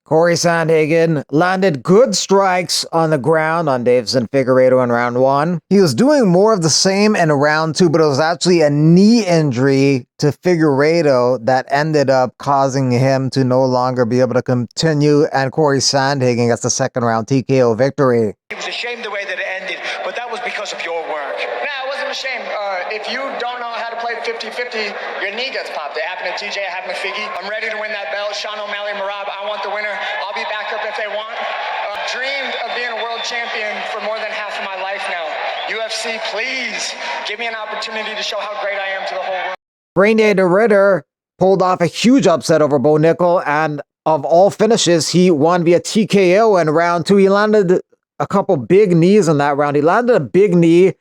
Corey Sandhagen landed good strikes on the ground on Davison Figueiredo in round 1. He was doing more of the same in round 2, but it was actually a knee injury to Figueiredo that ended up causing him to no longer be able to continue, and Corey Sandhagen gets the second round TKO victory. It was a shame the way that it ended, but that was because of your work. No, it wasn't a shame. If you don't know how to play 50-50, your knee gets popped. It happened to TJ, it happened to Figgy. I'm ready to win that belt. Sean O'Malley, Marab, I want the winner. I'll be back up if they want. I've dreamed of being a world champion for more than half of my life now. UFC, please give me an opportunity to show how great I am to the whole world. Brain Day Ditter pulled off a huge upset over Bo Nickal, and of all finishes, he won via TKO in round 2. He landed a couple big knees in that round. He landed a big knee.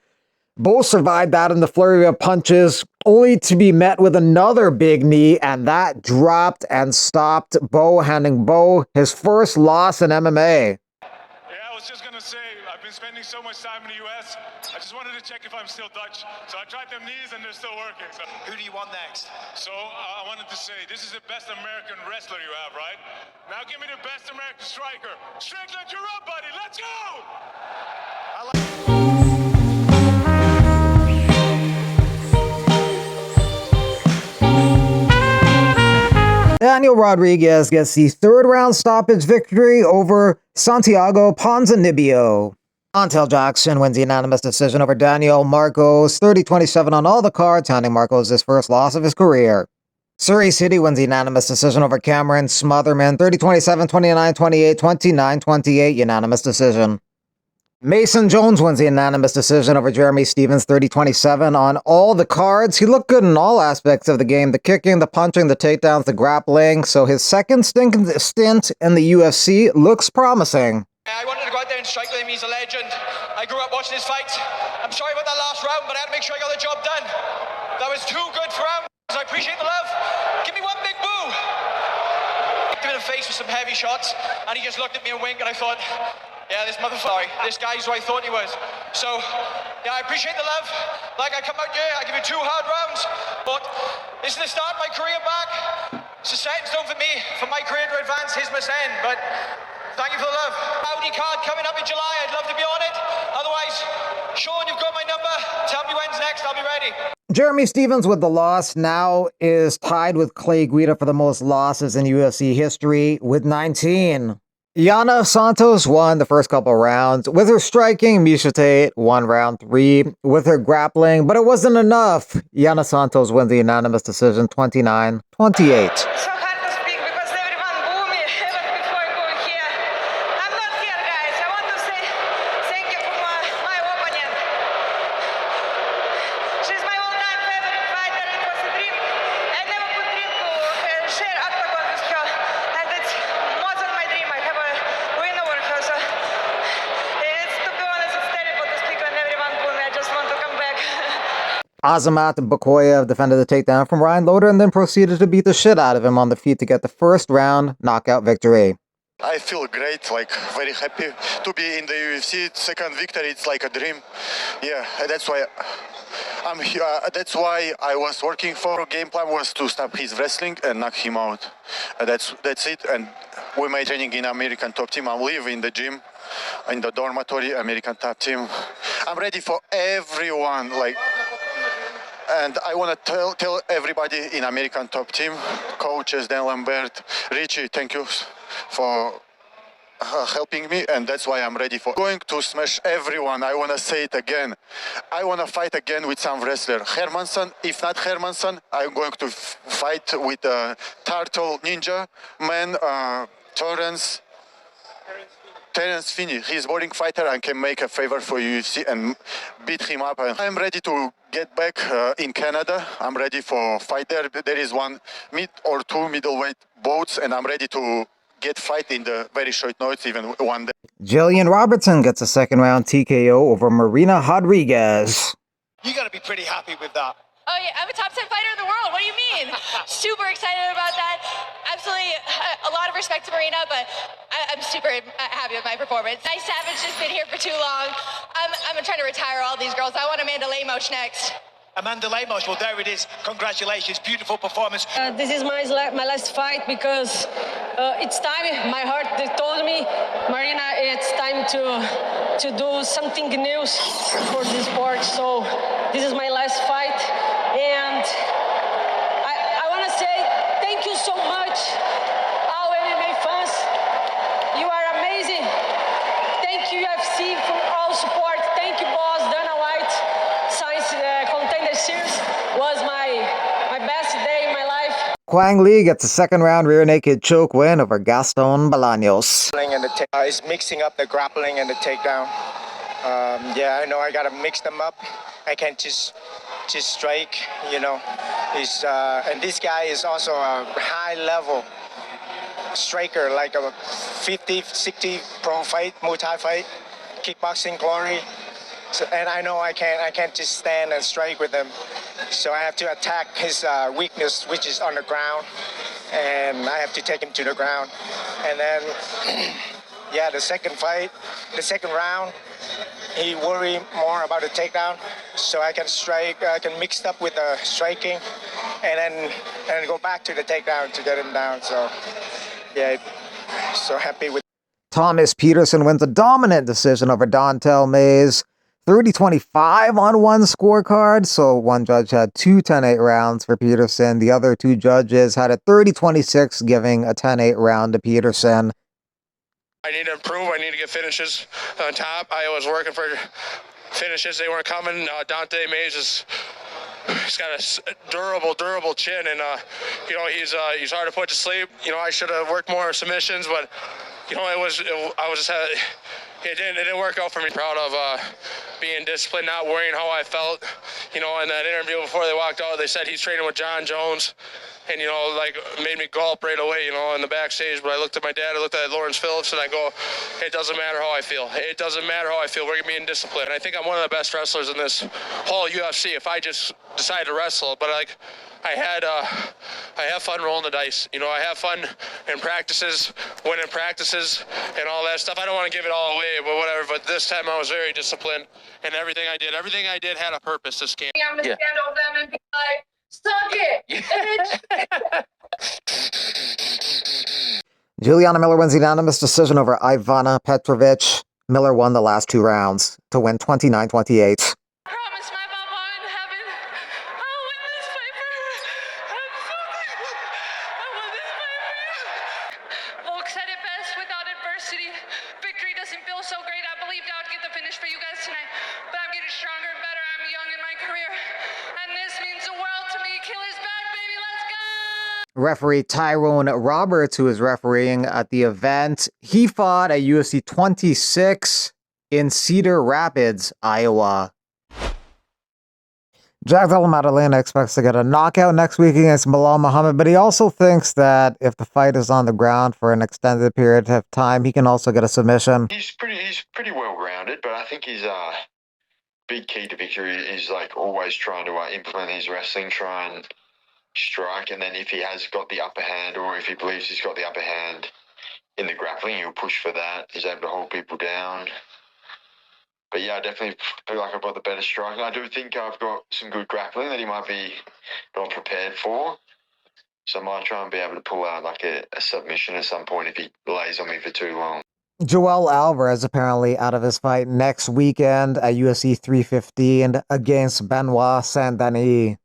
Bo survived that in the flurry of punches, only to be met with another big knee, and that dropped and stopped Bo, handing Bo his first loss in MMA. Yeah, I was just going to say, I've been spending so much time in the US, I just wanted to check if I'm still Dutch. So I tried them knees and they're still working. So. Who do you want next? So I wanted to say, this is the best American wrestler you have, right? Now give me the best American striker. Strickland, you're up, buddy. Let's go! Daniel Rodriguez gets the third round stoppage victory over Santiago Ponzinibbio. Montel Jackson wins the unanimous decision over Daniel Marcos, 30-27 on all the cards, handing Marcos his first loss of his career. Surrey City wins the unanimous decision over Cameron Smotherman, 30-27, 29-28, 29-28, unanimous decision. Mason Jones wins the unanimous decision over Jeremy Stevens, 30-27 on all the cards. He looked good in all aspects of the game, the kicking, the punching, the takedowns, the grappling, so his second stint in the UFC looks promising. I wanted to go out there and strike with him. He's a legend. I grew up watching his fights. I'm sorry about that last round, but I had to make sure I got the job done. That was too good for him. I appreciate the love. Give me one big boo. Hit him in the face with some heavy shots, and he just looked at me and winked, and I thought, yeah, this motherfucker, this guy's who I thought he was. So, yeah, I appreciate the love. Like, I come out here, I give you 2 hard rounds, but this is the start of my career back. It's a setting stone for me, for my career to advance. Here's my end, but thank you for the love. Audi card coming up in July. I'd love to be on it. Otherwise, Sean, you've got my number. Tell me when's next. I'll be ready. Jeremy Stevens with the loss now is tied with Clay Guida for the most losses in UFC history with 19. Yana Santos won the first couple rounds. With her striking, Miesha Tate won round 3 with her grappling, but it wasn't enough. Yana Santos wins the unanimous decision, 29-28. Azamat Bekoev defended the takedown from Ryan Loder and then proceeded to beat the shit out of him on the feet to get the first round knockout victory. I feel great, like very happy to be in the UFC. Second victory, it's like a dream. Yeah, that's why I'm here. That's why I was working for. Game plan was to stop his wrestling and knock him out. That's it. And we made training in American Top Team. I'm living in the gym, in the dormitory, American Top Team. I'm ready for everyone, like. And I want to tell everybody in American Top Team, coaches, Dan Lambert, Richie, thank you for helping me, and that's why I'm ready for going to smash everyone. I want to say it again. I want to fight again with some wrestler. Hermansson, if not Hermansson, I'm going to fight with Turtle Ninja Man, Terence Finney. He's a boring fighter and can make a favor for UFC and beat him up. And I'm ready to get back in Canada. I'm ready for fight there. There is 1 or 2 middleweight bouts, and I'm ready to get fight in the very short notice, even one day. Jillian Robertson gets a second round TKO over Marina Rodriguez. You got to be pretty happy with that. Oh yeah, I'm a top 10 fighter in the world. What do you mean? Super excited about that. Absolutely a lot of respect to Marina, but I'm super happy with my performance. Nice Savage just been here for too long. I'm trying to retire all these girls. I want Amanda Lemos next. Amanda Lemos, well, there it is. Congratulations, beautiful performance. This is my last fight because it's time. My heart they told me, Marina, it's time to do something new for the sport. So this is my last fight, and I want to say thank you so much, all MMA fans. You are amazing. Thank you, UFC, for all support. Thank you, boss Dana White. Since the Contender Series was my best day in my life. Quang Lee gets a second round rear naked choke win over Gaston Bolaños. And is mixing up the grappling and the takedown. Yeah, I know I gotta mix them up. I can't just strike, you know. And this guy is also a high level striker, like a 50, 60 pro fight, Muay Thai fight, kickboxing glory. So, and I know I can't just stand and strike with him. So I have to attack his weakness, which is on the ground, and I have to take him to the ground. And then, yeah, the second round, he worried more about the takedown, so I can strike, I can mix up with the striking, and then go back to the takedown to get him down. So, yeah, so happy with. Thomas Peterson wins a dominant decision over Dontel Mays. 30-25 on one scorecard, so one judge had two 10-8 rounds for Peterson. The other two judges had a 30-26, giving a 10-8 round to Peterson. I need to improve. I need to get finishes on top. I was working for finishes. They weren't coming. Dante Mays he's got a durable chin, and you know, he's hard to put to sleep. You know, I should have worked more submissions, but you know, it didn't work out for me. Proud of being disciplined, not worrying how I felt. You know, in that interview before they walked out, they said he's training with John Jones, and you know, like, made me gulp right away, you know, in the backstage. But I looked at my dad, I looked at Lawrence Phillips, and I go, it doesn't matter how I feel. It doesn't matter how I feel. We're being disciplined. I think I'm one of the best wrestlers in this whole UFC if I just decide to wrestle. But like, I have fun rolling the dice. You know, I have fun in practices, winning practices, and all that stuff. I don't want to give it all away, but whatever. But this time I was very disciplined, and everything I did had a purpose this game. I'm gonna stand over them and be like, suck it, bitch. Juliana Miller wins the unanimous decision over Ivana Petrovic. Miller won the last two rounds to win 29-28. Promise my mama in heaven, I'll win this fight for her. I'm so thankful. I won this fight for you. Volk said it best, without adversity, victory doesn't feel so great. I believed I would get the finish for you guys tonight, but I'm getting stronger and better. I'm young in my career, and this means the world to me. Killer's back, baby, let's go! Referee Tyrone Roberts, who is refereeing at the event, he fought at UFC 26 in Cedar Rapids, Iowa. Jack Della Maddalena expects to get a knockout next week against Bilal Muhammad, but he also thinks that if the fight is on the ground for an extended period of time, he can also get a submission. He's pretty well grounded, but I think his big key to victory is like always trying to implement his wrestling, try and strike, and then if he has got the upper hand, or if he believes he's got the upper hand in the grappling, he'll push for that. He's able to hold people down. But yeah, I definitely feel like I've got the better striking. I do think I've got some good grappling that he might be not prepared for. So I might try and be able to pull out like a submission at some point if he lays on me for too long. Joel Alvarez apparently out of his fight next weekend at UFC 315 against Benoit Saint-Denis.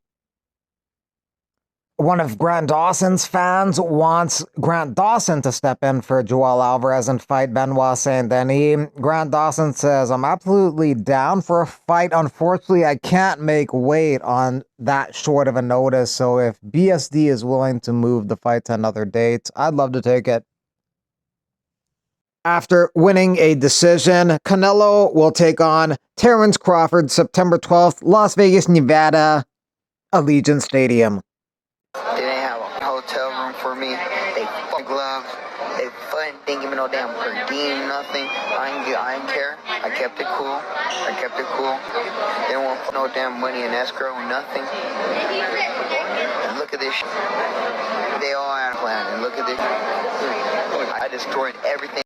One of Grant Dawson's fans wants Grant Dawson to step in for Joel Alvarez and fight Benoit Saint-Denis. Grant Dawson says, I'm absolutely down for a fight. Unfortunately, I can't make weight on that short of a notice. So if BSD is willing to move the fight to another date, I'd love to take it. After winning a decision, Canelo will take on Terrence Crawford September 12th, Las Vegas, Nevada, Allegiant Stadium. They didn't have a hotel room for me. They fucking gloves. They fucking didn't give me no damn per diem, nothing. I didn't care. I kept it cool. They don't want no damn money in escrow, nothing. And look at this shit. They all had a plan. And look at this. I destroyed everything.